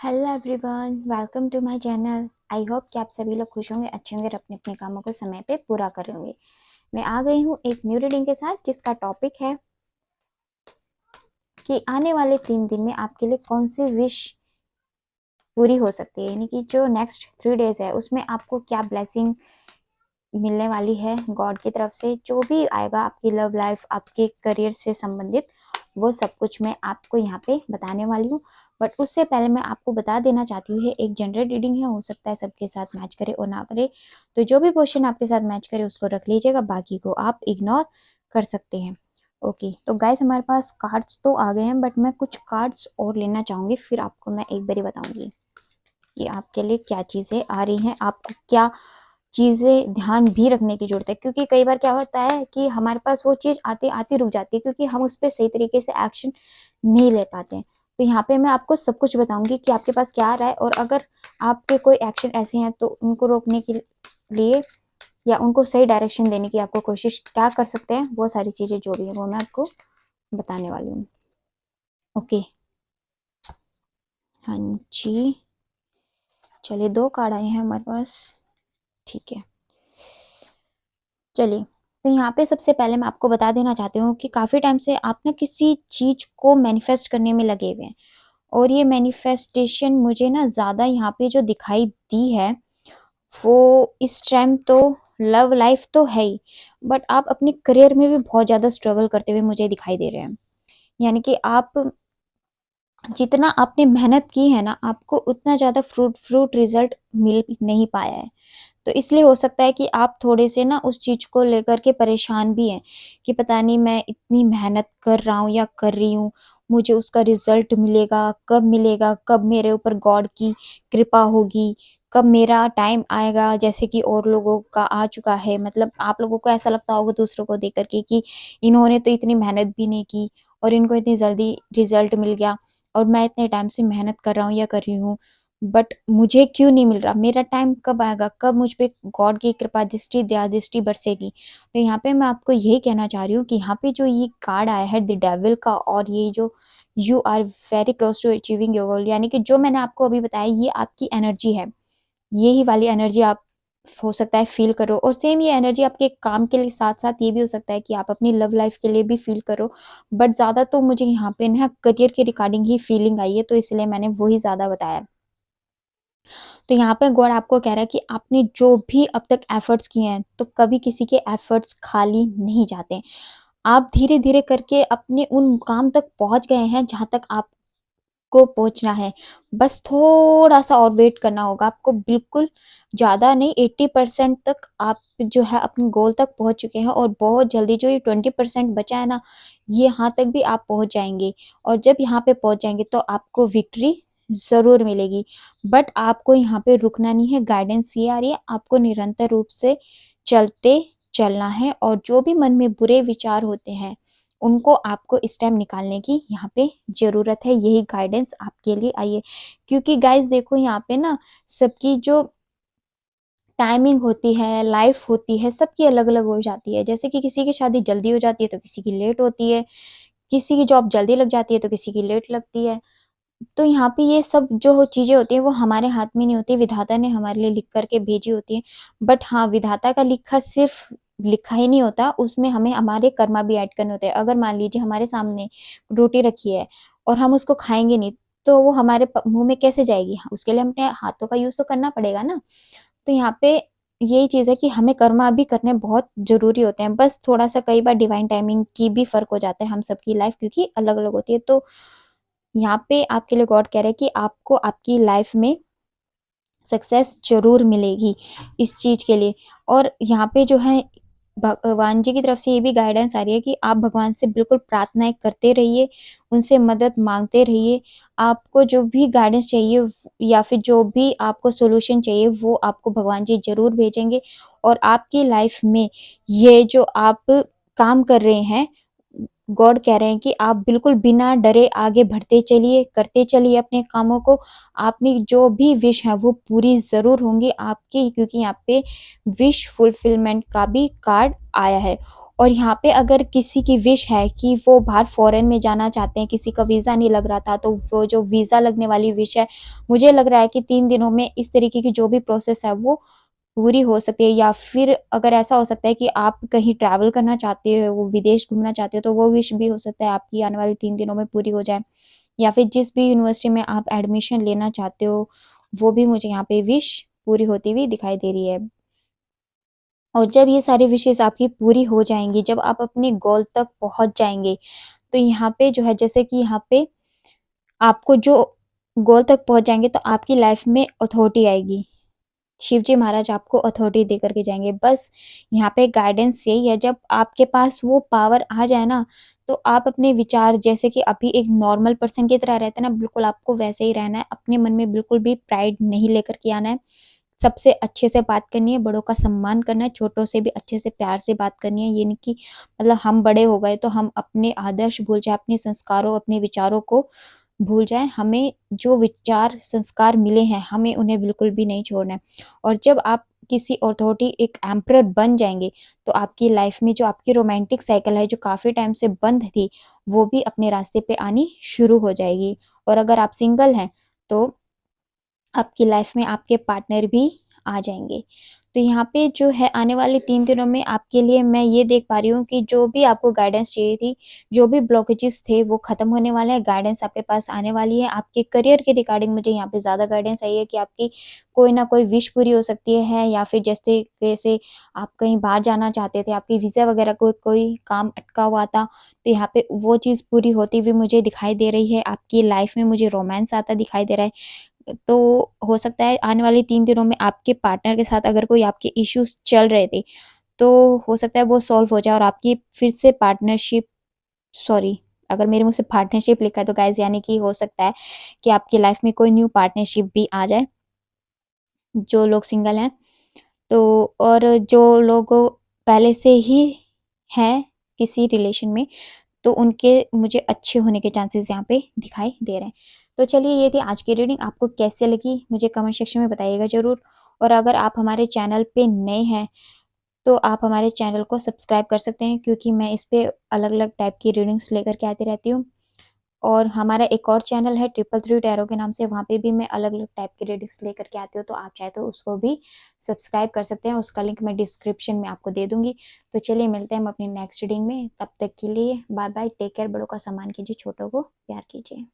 Hello everyone, welcome to my channel. I hope कि आप सभी लोग खुश होंगे, अच्छे होंगे और अपने अपने कामों को समय पे पूरा करेंगे। मैं आ गई हूँ एक न्यू रीडिंग के साथ जिसका टॉपिक है कि आने वाले 3 दिन में आपके लिए कौन सी विश पूरी हो सकती है, यानी कि जो नेक्स्ट 3 डेज है उसमें आपको क्या ब्लेसिंग मिलने वाली है गॉड की तरफ से। जो भी आएगा आपकी लव लाइफ, आपके करियर से संबंधित, वो सब कुछ मैं आपको यहाँ पे बताने वाली हूँ। बट उससे पहले मैं आपको बता देना चाहती हूँ, एक जनरल रीडिंग है, हो सकता है सबके साथ मैच करे और ना करे, तो जो भी क्वेश्चन आपके साथ मैच करे उसको रख लीजिएगा, बाकी को आप इग्नोर कर सकते हैं। ओके, तो गाइस हमारे पास कार्ड्स तो आ गए हैं, बट मैं कुछ कार्ड्स और लेना चाहूँगी, फिर आपको मैं एक बारी बताऊँगी कि आपके लिए क्या चीज़ें आ रही हैं, आपको क्या चीज़ें ध्यान भी रखने की जरूरत है। क्योंकि कई बार क्या होता है कि हमारे पास वो चीज़ आते आते रुक जाती है क्योंकि हम उस पर सही तरीके से एक्शन नहीं ले पाते हैं। तो यहाँ पे मैं आपको सब कुछ बताऊंगी कि आपके पास क्या आ रहा है, और अगर आपके कोई एक्शन ऐसे हैं तो उनको रोकने के लिए या उनको सही डायरेक्शन देने की आपको कोशिश क्या कर सकते हैं, वो सारी चीज़ें जो भी है वो मैं आपको बताने वाली हूँ। ओके, हाँ जी, चलिए 2 कार्ड आए हैं हमारे पास। ठीक है, चलिए, तो यहाँ पे सबसे पहले मैं आपको बता देना चाहती हूँ कि काफ़ी टाइम से आप ना किसी चीज़ को मैनिफेस्ट करने में लगे हुए हैं, और ये मैनिफेस्टेशन मुझे ना ज़्यादा यहाँ पे जो दिखाई दी है वो इस टाइम तो लव लाइफ तो है ही, बट आप अपने करियर में भी बहुत ज़्यादा स्ट्रगल करते हुए मुझे दिखाई दे रहे हैं। यानी कि आप जितना आपने मेहनत की है ना, आपको उतना ज़्यादा फ्रूट रिजल्ट मिल नहीं पाया है। तो इसलिए हो सकता है कि आप थोड़े से ना उस चीज़ को लेकर के परेशान भी हैं कि पता नहीं मैं इतनी मेहनत कर रहा हूँ या कर रही हूँ, मुझे उसका रिजल्ट मिलेगा, कब मेरे ऊपर गॉड की कृपा होगी, कब मेरा टाइम आएगा, जैसे कि और लोगों का आ चुका है। मतलब आप लोगों को ऐसा लगता होगा दूसरों को देख करके कि इन्होंने तो इतनी मेहनत भी नहीं की और इनको इतनी जल्दी रिजल्ट मिल गया, और मैं इतने टाइम से मेहनत कर रहा हूँ या कर रही हूँ, बट मुझे क्यों नहीं मिल रहा, मेरा टाइम कब आएगा, कब मुझ पे गॉड की कृपा दृष्टि दया दृष्टि बरसेगी। तो यहाँ पे मैं आपको यही कहना चाह रही हूँ कि यहाँ पे जो ये कार्ड आया है द डेविल का, और ये जो you are very close to achieving your goal, यानी कि जो मैंने आपको अभी बताया ये आपकी एनर्जी है, यही वाली एनर्जी आप हो सकता है फील करो, और सेम ये एनर्जी आपके काम के लिए साथ साथ ये भी हो सकता है कि आप अपनी लव लाइफ के लिए भी फील करो। बट ज़्यादा तो मुझे यहाँ पे ना करियर के रिगार्डिंग ही फीलिंग आई है, तो इसलिए मैंने वही ज़्यादा बताया। तो यहाँ पे गॉड आपको कह रहा है कि आपने जो भी अब तक एफर्ट्स किए हैं, तो कभी किसी के एफर्ट्स खाली नहीं जाते। आप धीरे धीरे करके अपने उन मुकाम तक पहुंच गए हैं जहां तक आपको पहुंचना है। बस थोड़ा सा और वेट करना होगा आपको, बिल्कुल ज़्यादा नहीं, 80% तक आप जो है अपने गोल तक पहुंच चुके हैं, और बहुत जल्दी जो ये 20% बचा है ना, ये यहाँ तक भी आप पहुंच जाएंगे। और जब यहाँ पे पहुंच जाएंगे तो आपको विक्ट्री ज़रूर मिलेगी। बट आपको यहाँ पे रुकना नहीं है, गाइडेंस ये आ रही है, आपको निरंतर रूप से चलते चलना है, और जो भी मन में बुरे विचार होते हैं उनको आपको इस टाइम निकालने की यहाँ पे ज़रूरत है। यही गाइडेंस आपके लिए आई है। क्योंकि गाइस देखो, यहाँ पे ना सबकी जो टाइमिंग होती है, लाइफ होती है, सबकी अलग अलग हो जाती है। जैसे कि किसी की शादी जल्दी हो जाती है तो किसी की लेट होती है, किसी की जॉब जल्दी लग जाती है तो किसी की लेट लगती है। तो यहाँ पे ये सब जो चीज़ें होती हैं वो हमारे हाथ में नहीं होती, विधाता ने हमारे लिए लिख करके भेजी होती है। बट हाँ, विधाता का लिखा सिर्फ लिखा ही नहीं होता, उसमें हमें हमारे कर्मा भी ऐड करने होते हैं। अगर मान लीजिए हमारे सामने रोटी रखी है और हम उसको खाएंगे नहीं, तो वो हमारे मुंह में कैसे जाएगी, उसके लिए हमें अपने हाथों का यूज तो करना पड़ेगा ना। तो यहाँ पे यही चीज़ है कि हमें कर्मा भी करने बहुत जरूरी होते हैं। बस थोड़ा सा कई बार डिवाइन टाइमिंग की भी फर्क हो जाता है, हम सबकी लाइफ क्योंकि अलग अलग होती है। तो यहाँ पे आपके लिए गॉड कह रहे हैं कि आपको आपकी लाइफ में सक्सेस जरूर मिलेगी इस चीज़ के लिए। और यहाँ पे जो है भगवान जी की तरफ से ये भी गाइडेंस आ रही है कि आप भगवान से बिल्कुल प्रार्थनाएं करते रहिए, उनसे मदद मांगते रहिए। आपको जो भी गाइडेंस चाहिए या फिर जो भी आपको सोल्यूशन चाहिए वो आपको भगवान जी जरूर भेजेंगे। और आपकी लाइफ में ये जो आप काम कर रहे हैं, गॉड कह रहे हैं कि आप बिल्कुल बिना डरे आगे बढ़ते चलिए, करते चलिए अपने कामों को। आपने जो भी विश है वो पूरी ज़रूर होंगी आपकी, क्योंकि यहाँ पे विश फुलफिलमेंट का भी कार्ड आया है। और यहाँ पे अगर किसी की विश है कि वो बाहर फॉरेन में जाना चाहते हैं, किसी का वीज़ा नहीं लग रहा था, तो वो जो वीज़ा लगने वाली विश है, मुझे लग रहा है कि 3 दिनों में इस तरीके की जो भी प्रोसेस है वो पूरी हो सकती है। या फिर अगर ऐसा हो सकता है कि आप कहीं ट्रैवल करना चाहते हो, वो विदेश घूमना चाहते हो, तो वो विश भी हो सकता है आपकी आने वाले 3 दिनों में पूरी हो जाए। या फिर जिस भी यूनिवर्सिटी में आप एडमिशन लेना चाहते हो, वो भी मुझे यहाँ पे विश पूरी होती हुई दिखाई दे रही है। और जब ये सारी विशेज़ आपकी पूरी हो जाएँगी, जब आप अपने गोल तक पहुँच जाएँगे, तो यहाँ पे जो है जैसे कि यहाँ पे आपको जो गोल तक पहुँच जाएँगे तो आपकी लाइफ़ में अथॉरिटी आएगी। शिवजी महाराज आपको अथॉरिटी दे कर के जाएँगे। बस यहाँ पे गाइडेंस यही है, जब आपके पास वो पावर आ जाए ना, तो आप अपने विचार जैसे कि अभी एक नॉर्मल पर्सन की तरह रहते हैं ना, बिल्कुल आपको वैसे ही रहना है। अपने मन में बिल्कुल भी प्राइड नहीं लेकर के आना है। सबसे अच्छे से बात करनी है, बड़ों का सम्मान करना है, छोटों से भी अच्छे से प्यार से बात करनी है। ये नहीं कि मतलब हम बड़े हो गए तो हम अपने आदर्श भूल जाएँ, अपने संस्कारों, अपने विचारों को भूल जाएँ। हमें जो विचार, संस्कार मिले हैं, हमें उन्हें बिल्कुल भी नहीं छोड़ना है। और जब आप किसी अथॉरिटी एक एम्परर बन जाएँगे, तो आपकी लाइफ़ में जो आपकी रोमांटिक साइकिल है, जो काफ़ी टाइम से बंद थी, वो भी अपने रास्ते पे आनी शुरू हो जाएगी। और अगर आप सिंगल हैं, तो आपकी लाइफ में आपके पार्टनर भी आ जाएँगे। तो यहाँ पे जो है आने वाले 3 दिनों में आपके लिए मैं ये देख पा रही हूँ कि जो भी आपको गाइडेंस चाहिए थी, जो भी ब्लॉकेजेस थे वो ख़त्म होने वाले हैं, गाइडेंस आपके पास आने वाली है। आपके करियर के रिगार्डिंग मुझे यहाँ पे ज़्यादा गाइडेंस आई है कि आपकी कोई ना कोई विश पूरी हो सकती है, या फिर जैसे आप कहीं बाहर जाना चाहते थे, आपकी वीज़ा वगैरह कोई काम अटका हुआ था, तो यहाँ पे वो चीज़ पूरी होती हुई मुझे दिखाई दे रही है। आपकी लाइफ में मुझे रोमांस आता दिखाई दे रहा है। तो हो सकता है आने वाले 3 दिनों में आपके पार्टनर के साथ अगर कोई आपके इश्यूज़ चल रहे थे, तो हो सकता है वो सॉल्व हो जाए और आपकी फिर से पार्टनरशिप, सॉरी, अगर मेरे मुँह से पार्टनरशिप लिखा है तो गाइज़ यानी कि हो सकता है कि आपकी लाइफ़ में कोई न्यू पार्टनरशिप भी आ जाए, जो लोग सिंगल हैं। तो और जो लोग पहले से ही हैं किसी रिलेशन में, तो उनके मुझे अच्छे होने के चांसेस यहाँ पे दिखाई दे रहे हैं। तो चलिए ये थी आज की रीडिंग, आपको कैसे लगी मुझे कमेंट सेक्शन में बताइएगा ज़रूर। और अगर आप हमारे चैनल पे नए हैं, तो आप हमारे चैनल को सब्सक्राइब कर सकते हैं, क्योंकि मैं इस पे अलग-अलग टाइप की रीडिंग्स लेकर के आती रहती हूँ। और हमारा एक और चैनल है 333 टैरो के नाम से, वहाँ पे भी मैं अलग-अलग टाइप की रीडिंग्स लेकर के आती हूँ, तो आप चाहे तो उसको भी सब्सक्राइब कर सकते हैं। उसका लिंक मैं डिस्क्रिप्शन में आपको दे दूँगी। तो चलिए मिलते हैं हम अपनी नेक्स्ट रीडिंग में, तब तक के लिए बाय बाय, टेक केयर, बड़ों का सम्मान कीजिए, छोटों को प्यार कीजिए।